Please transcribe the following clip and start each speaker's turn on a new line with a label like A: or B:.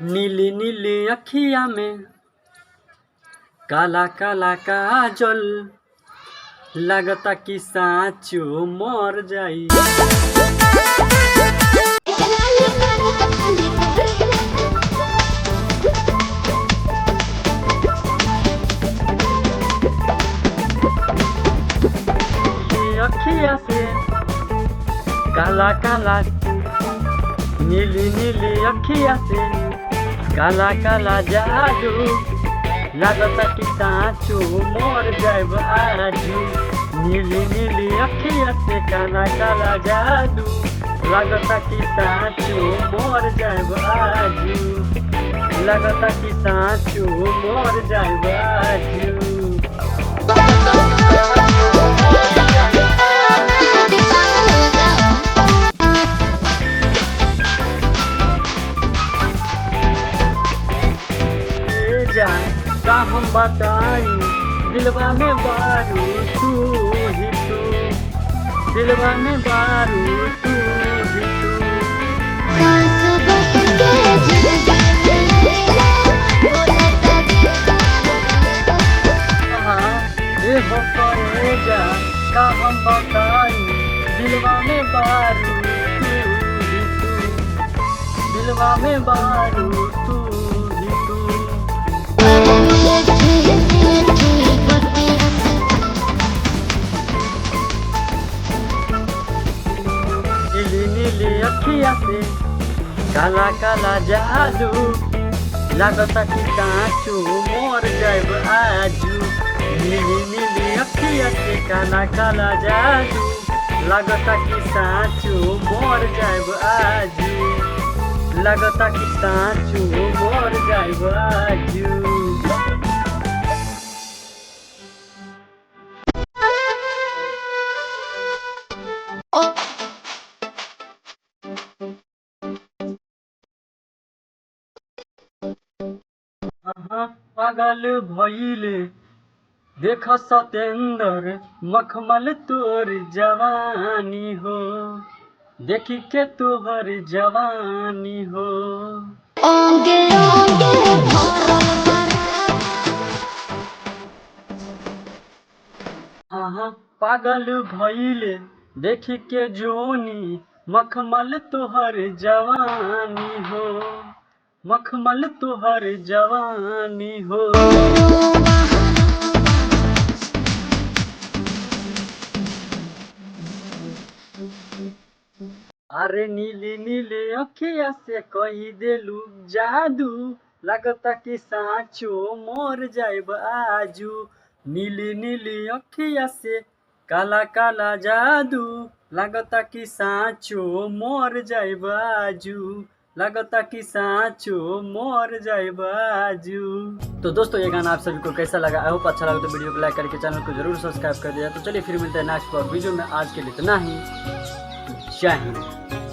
A: नीली नीली अखिया में काला काला काजल, लगता कि साँचो मर जाई। अखिया से काला काला, नीली नीली अखिया से काला काला जादू, लगता कि साँचो मर जाएब आजू। नीली नीली अखिया से काला काला जादू, लगता कि साँचो मर जाएब आजू, लगता कि साँचो मर जाएब आजू। का हम बताई दिलवा में बारू तू ही तू, दिलवा में बारू तू ही तू। ये हो करेजा का हम बताई दिलवा में बारू तू ही तू, दिलवा में बारू तू ही तू। नीली नीली अखिया से काला काला जादू, लगता कि साँचो मर जाएब आजू। नीली नीली अखिया से काला काला जादू, लगता कि साँचो मर जाएब आजू, लगता कि साँचो मर जाएब आजू। पागल भइले देख सतेंद्र मखमल तोर जवानी हो, देखी के तोहर जवानी हो। ओंगे ओंगे पागल भइले देखी के जोनी मखमल तोहर जवानी हो, मखमल तोहर जवानी हो। अरे नीली नीली अखिया से कही देलू जादू, लगता कि साँचो मर जाएब आजू। नीली नीली अखिया से काला काला जादू, लगता कि साँचो मर जाएब आजू, लगता कि साँचो मर जाएब आजू। तो दोस्तों ये गाना आप सभी को कैसा लगा? आई होप अच्छा लगा तो वीडियो को लाइक करके चैनल को जरूर सब्सक्राइब कर दिया। तो चलिए फिर मिलते हैं नेक्स्ट ब्लॉग वीडियो में। आज के लिए इतना ही, जय हिंद।